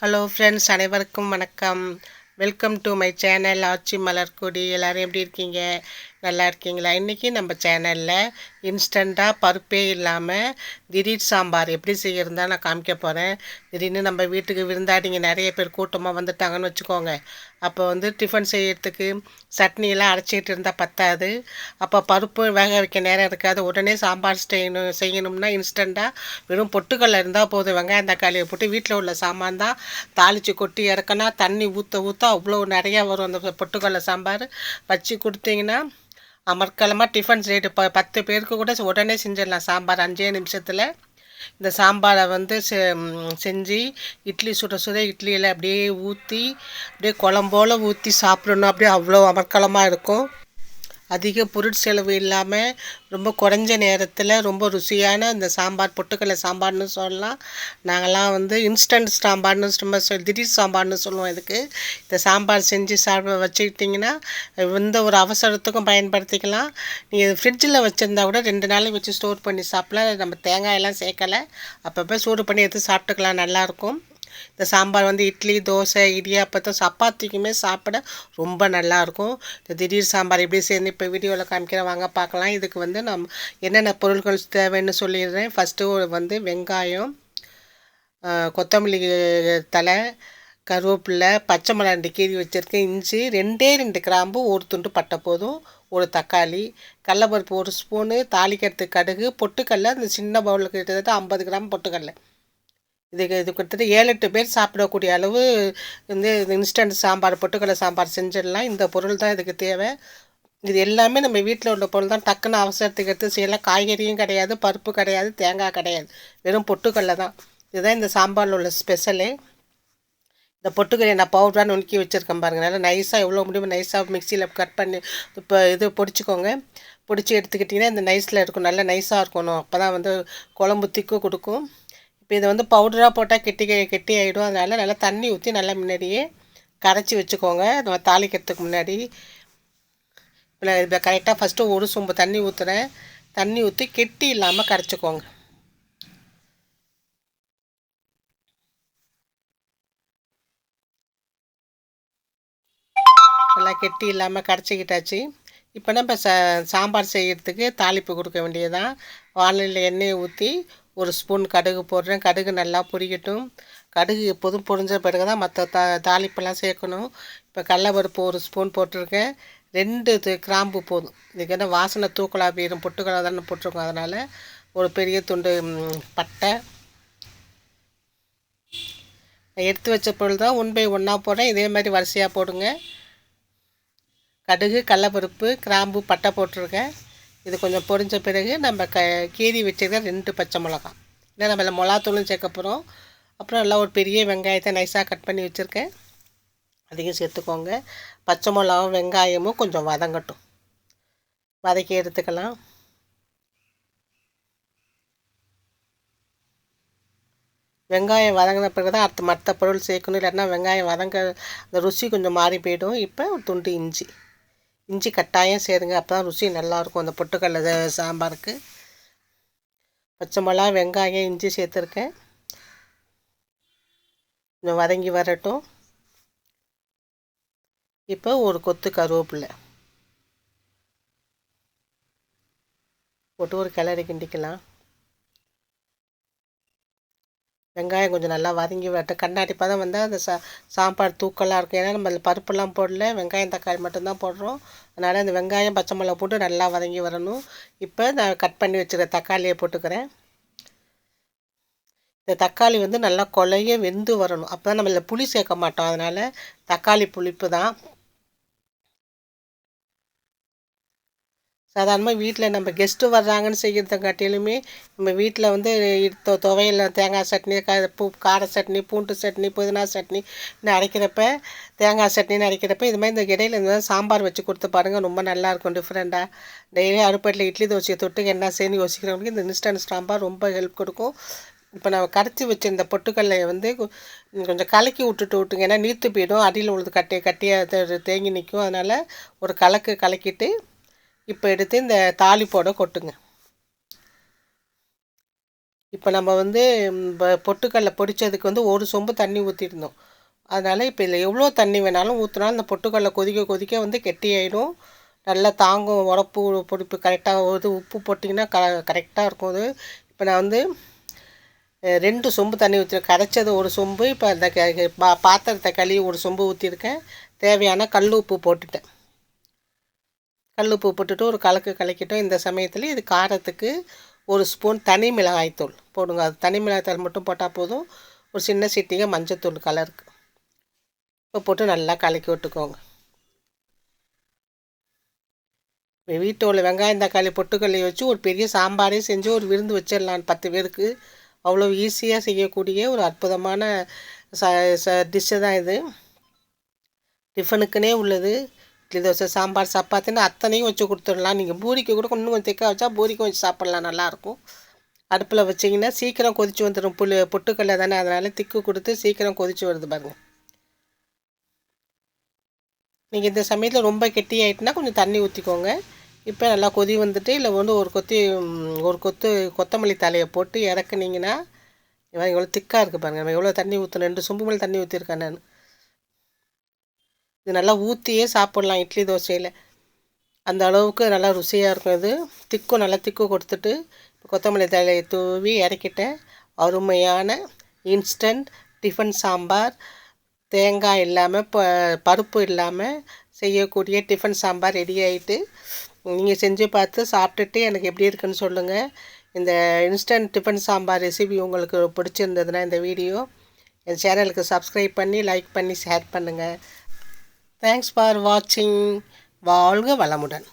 Hello friends, அனைவருக்கும் வணக்கம். Welcome to my channel ஆச்சி மலர்கொடி. எல்லோரும் எப்படி இருக்கீங்க? நல்லா இருக்கீங்களா? இன்றைக்கி நம்ம சேனலில் இன்ஸ்டண்ட்டாக பருப்பே இல்லாமல் திடீர் சாம்பார் எப்படி செய்கிறதா நான் காமிக்க போகிறேன். திடீர்னு நம்ம வீட்டுக்கு விருந்தாடிங்க நிறைய பேர் கூட்டமாக வந்துட்டாங்கன்னு வச்சுக்கோங்க. அப்போ வந்து டிஃபன் செய்யறதுக்கு சட்னியெல்லாம் அரைச்சிக்கிட்டு இருந்தால் பத்தாது. அப்போ பருப்பு வேக வைக்க நேரம் இருக்காது. உடனே சாம்பார் செய்யணும்னா இன்ஸ்டண்ட்டாக வெறும் பொட்டுக்கடலை இருந்தால் போதும். வெங்காயம் தக்காளியை போட்டு வீட்டில் உள்ள சாமான் தான் தாளித்து கொட்டி இறக்கினா தண்ணி ஊற்ற ஊற்ற அவ்வளோ நிறையா வரும். அந்த பொட்டுக்கடலை சாம்பார் வச்சு கொடுத்தீங்கன்னா அமர்க்கலமாக டிஃபன் செய்து 10 பேருக்கு கூட உடனே செஞ்சிடலாம். சாம்பார் 5 நிமிஷத்தில். இந்த சாம்பாரை வந்து செஞ்சு இட்லி சுட சுட இட்லியில் அப்படியே ஊற்றி அப்படியே குழம்போல ஊற்றி சாப்பிடணும். அப்படியே அவ்வளோ அமர்க்கலமாக இருக்கும். அதிக பொருட்செலவு இல்லாமல் ரொம்ப குறைஞ்ச நேரத்தில் ரொம்ப ருசியான இந்த சாம்பார் பொட்டுக்கடலை சாம்பார்னு சொல்லலாம். நாங்கள்லாம் வந்து இன்ஸ்டன்ட் சாம்பார்னு ரொம்ப திடீர் சாம்பார்னு சொல்லுவோம். இதுக்கு இந்த சாம்பார் செஞ்சு வச்சுக்கிட்டிங்கன்னா எந்த ஒரு அவசரத்துக்கும் பயன்படுத்திக்கலாம். நீங்கள் ஃப்ரிட்ஜில் வச்சுருந்தா கூட 2 நாளைக்கு வச்சு ஸ்டோர் பண்ணி சாப்பிடலாம். நம்ம தேங்காயெல்லாம் சேர்க்கலை. அப்பப்போ சூடு பண்ணி எடுத்து சாப்பிட்டுக்கலாம். நல்லாயிருக்கும். இந்த சாம்பார் வந்து இட்லி, தோசை, இடியாப்பத்தை, சப்பாத்திக்குமே சாப்பிட ரொம்ப நல்லாயிருக்கும். இந்த திடீர் சாம்பார் எப்படி செய்யணும் இப்போ வீடியோவில் காமிக்கிறேன், வாங்க பார்க்கலாம். இதுக்கு வந்து என்னென்ன பொருட்கள் தேவைன்னு சொல்லிடுறேன். ஃபஸ்ட்டு வந்து வெங்காயம், கொத்தமல்லி தழை, கருவேப்பிலை, பச்சை மிளகாய் 2 கீறி வச்சுருக்கேன், இஞ்சி 2 கிராம்பு, ஒரு துண்டு பட்டை போதும், ஒரு தக்காளி, கடலப்பருப்பு 1 ஸ்பூனு, தாளிக்கிறதுக்கு கடுகு, பொட்டுக்கடலை இந்த சின்ன பவுலுக்கு கிட்டத்தட்ட 50 கிராம் பொட்டுக்கடலை. இது கிட்டத்தட்ட 7-8 பேர் சாப்பிடக்கூடிய அளவு வந்து இன்ஸ்டன்ட் சாம்பார் பொட்டுக்கடலை சாம்பார் செஞ்சிடலாம். இந்த பொருள் தான் இதுக்கு தேவை. இது எல்லாமே நம்ம வீட்டில் உள்ள பொருள் தான். டக்குன்னு அவசரத்துக்கு எடுத்து செய்யலாம். காய்கறியும் கிடையாது, பருப்பு கிடையாது, தேங்காய் கிடையாது, வெறும் பொட்டுக்கடலை தான். இதுதான் இந்த சாம்பாரில் உள்ள ஸ்பெஷலு. இந்த பொட்டுக்கடலை நான் பவுடராக நுணுக்கி வச்சுருக்கேன் பாருங்கள். நல்லா நைஸாக எவ்வளோ முடியுமோ நைஸாக மிக்சியில் கட் பண்ணி இப்போ இது பொடிச்சிக்கோங்க. பொடிச்சு எடுத்துக்கிட்டிங்கன்னா இந்த நைஸில் இருக்கும், நல்லா நைஸாக இருக்கணும். அப்போ தான் வந்து குழம்பு திக்கு கொடுக்கும். இப்போ இதை வந்து பவுடராக போட்டால் கெட்டி ஆகிடும். அதனால் நல்லா தண்ணி ஊற்றி நல்லா முன்னாடியே கரைச்சி வச்சுக்கோங்க. நம்ம தாளிக்கிறதுக்கு முன்னாடி இப்போ கரெக்டாக ஃபஸ்ட்டு ஒரு சொம்பு தண்ணி ஊற்றுறேன். தண்ணி ஊற்றி கெட்டி இல்லாமல் கரைச்சிக்கோங்க. நல்லா கெட்டி இல்லாமல் கரைச்சிக்கிட்டாச்சு. இப்போ நம்ம சாம்பார் செய்கிறதுக்கு தாளிப்பு கொடுக்க வேண்டியதுதான். வானலியில் எண்ணெயை ஊற்றி 1 ஸ்பூன் கடுகு போடுறேன். கடுகு நல்லா பொரிக்கட்டும். கடுகு எப்போதும் பொரிஞ்ச பிறகு தான் மற்ற தாளிப்பெல்லாம் சேர்க்கணும். இப்போ கடலப்பருப்பு 1 ஸ்பூன் போட்டிருக்கேன். 2 கிராம்பு போதும். இதுக்கு என்ன வாசனை தூக்கலாக போயிடும், பொட்டுக்கடலை தானே போட்டிருக்கோம். அதனால் ஒரு பெரிய துண்டு பட்டை. எடுத்து வச்ச பொருள் தான் 1 பை 1 போடுறேன். இதே மாதிரி வரிசையாக போடுங்க. கடுகு, கடலப்பருப்பு, கிராம்பு, பட்டை போட்டிருக்கேன். இது கொஞ்சம் பொரிஞ்ச பிறகு நம்ம கீறி வச்சுருக்க 2 பச்சை மிளகாய். ஏன்னா நம்ம மிளகாத்தூளும் சேர்க்க போகிறோம். அப்புறம் நல்லா ஒரு பெரிய வெங்காயத்தை நைஸாக கட் பண்ணி வச்சுருக்கேன், அதையும் சேர்த்துக்கோங்க. பச்சை மிளகாவும் வெங்காயமும் கொஞ்சம் வதங்கட்டும், வதக்கி எடுத்துக்கலாம். வெங்காயம் வதங்கின பிறகு தான் அடுத்து மற்ற பொருள் சேர்க்கணும். இல்லைன்னா வெங்காயம் வதங்க அந்த ருசி கொஞ்சம் மாறி போயிடும். இப்போ ஒரு துண்டு இஞ்சி கட்டாயம் சேருங்க. அப்போ தான் ருசி நல்லாயிருக்கும் அந்த பொட்டுக்கடலை சாம்பாருக்கு. பச்சை மிளகா, வெங்காயம், இஞ்சி சேர்த்துருக்கேன். கொஞ்சம் வதங்கி வரட்டும். இப்போ ஒரு கொத்து கருவேப்பிலை போட்டு ஒரு கிளறி கிண்டிக்கலாம். வெங்காயம் கொஞ்சம் நல்லா வதங்கி வரட்டும். கண்ணாடி பதம் வந்தால் அந்த சாம்பார் தூக்கலாக இருக்கும். ஏன்னா நம்ம பருப்புலாம் போடல, வெங்காயம் தக்காளி மட்டும்தான் போடுறோம். அதனால் அந்த வெங்காயம் பச்சை மிளகா போட்டு நல்லா வதங்கி வரணும். இப்போ நான் கட் பண்ணி வச்சுருக்க தக்காளியை போட்டுக்கிறேன். இந்த தக்காளி வந்து நல்லா கொலைய வெந்து வரணும். அப்போ தான் நம்ம புளி சேர்க்க மாட்டோம். அதனால் தக்காளி புளிப்பு தான். சாதாரணமாக வீட்டில் நம்ம கெஸ்ட்டு வர்றாங்கன்னு செய்கிறதங்காட்டிலுமே நம்ம வீட்டில் வந்து துவையல், தேங்காய் சட்னி, கார சட்னி, பூண்டு சட்னி, புதினா சட்னி அரைக்கிறப்ப, தேங்காய் சட்னின்னு அரைக்கிறப்ப இது மாதிரி இந்த இடையில இந்த சாம்பார் வச்சு கொடுத்து பாருங்கள். ரொம்ப நல்லாயிருக்கும் டிஃப்ரெண்ட்டாக. டெய்லி அடுப்பட்டில் இட்லி தோசையை தொட்டு என்ன செய்யணும் யோசிக்கிறவங்களுக்கு இந்த இன்ஸ்டன்ட் சாம்பார் ரொம்ப ஹெல்ப் கொடுக்கும். இப்போ நம்ம கரைச்சி வச்சுருந்த பொட்டுக்கடலையை வந்து கொஞ்சம் கலக்கி விட்டுங்க. ஏன்னா நீர்த்து போயிடும், அடியில் உள்ளது கட்டியாக தேங்கி நிற்கும். அதனால் ஒரு கலக்கிட்டு இப்போ எடுத்து இந்த தாளிப்போட கொட்டுங்க. இப்போ நம்ம வந்து பொட்டுக்கடலை பொடிச்சதுக்கு வந்து ஒரு சொம்பு தண்ணி ஊற்றிருந்தோம். அதனால் இப்போ இதில் எவ்வளோ தண்ணி வேணாலும் ஊற்றினாலும் அந்த பொட்டுக்கடலை கொதிக்க கொதிக்க வந்து கெட்டியாயிடும். நல்லா தாங்கும். உரப்பு பொடிப்பு கரெக்டாக இது உப்பு போட்டிங்கன்னா கரெக்டாக இருக்கும் அது. இப்போ நான் வந்து 2 சொம்பு தண்ணி ஊற்றிருக்கேன். கரைச்சது ஒரு சொம்பு. இப்போ அந்த பாத்திரத்தை கழுவி ஒரு சொம்பு ஊற்றிருக்கேன். தேவையான கல் உப்பு போட்டுட்டேன். கல் உப்பு போட்டுட்டு ஒரு கலக்கிட்டோம். இந்த சமயத்தில் இது காரத்துக்கு ஒரு ஸ்பூன் தனி மிளகாய்த்தூள் போடுங்க. அது தனி மிளகாய்த்தூள் மட்டும் போட்டால் போதும். ஒரு சின்ன சிட்டிகை மஞ்சத்தூள் கலருக்கு இப்போ போட்டு நல்லா கலக்கி விட்டுக்கோங்க. வீட்டோட வெங்காயம் தக்காளி பொட்டுக்கல்லையை வச்சு ஒரு பெரிய சாம்பாரே செஞ்சு ஒரு விருந்து வச்சிடலாம் 10 பேருக்கு. அவ்வளோ ஈஸியாக செய்யக்கூடிய ஒரு அற்புதமான டிஷ்ஷு தான் இது. டிஃபனுக்குன்னே உள்ளது. இட்லி தோசை சாம்பார் சப்பாத்தின்னு அத்தனையும் வச்சு கொடுத்துடலாம். நீங்கள் பூரிக்கு கூட இன்னும் கொஞ்சம் திக்காக வச்சா பூரிக்கும் வச்சு சாப்பிட்லாம், நல்லாயிருக்கும். அடுப்பில் வச்சிங்கன்னா சீக்கிரம் கொதித்து வந்துடும். பொட்டுக்கல்லை தானே, அதனால் திக்கு கொடுத்து சீக்கிரம் கொதித்து வருது பாருங்கள். நீங்கள் இந்த சமயத்தில் ரொம்ப கெட்டியாயிட்டுனா கொஞ்சம் தண்ணி ஊற்றிக்கோங்க. இப்போ நல்லா கொதி வந்துட்டு இல்லை வந்து ஒரு கொத்து கொத்தமல்லி தலையை போட்டு இறக்குனீங்கன்னா எவ்வளோ திக்காக இருக்குது பாருங்கள். நம்ம எவ்வளோ தண்ணி ஊற்றணும், 2 சொம்பு மேலே தண்ணி ஊற்றிருக்கேன் நான். இது நல்லா ஊற்றியே சாப்பிட்லாம் இட்லி தோசையில். அந்த அளவுக்கு நல்லா ருசியாக இருக்கும். இது நல்லா திக்கு கொடுத்துட்டு கொத்தமல்லி தலையை தூவி இறக்கிட்டேன். அருமையான இன்ஸ்டன்ட் டிஃபன் சாம்பார், தேங்காய் இல்லாமல் பருப்பு இல்லாமல் செய்யக்கூடிய டிஃபன் சாம்பார் ரெடி ஆகிட்டு. நீங்கள் செஞ்சு பார்த்து சாப்பிட்டுட்டு எனக்கு எப்படி இருக்குன்னு சொல்லுங்கள். இந்த இன்ஸ்டன்ட் டிஃபன் சாம்பார் ரெசிபி உங்களுக்கு பிடிச்சிருந்ததுன்னா இந்த வீடியோ என் சேனலுக்கு சப்ஸ்கிரைப் பண்ணி லைக் பண்ணி ஷேர் பண்ணுங்கள். தேங்க்ஸ் ஃபார் வாட்சிங். வாழ்க வளமுடன்.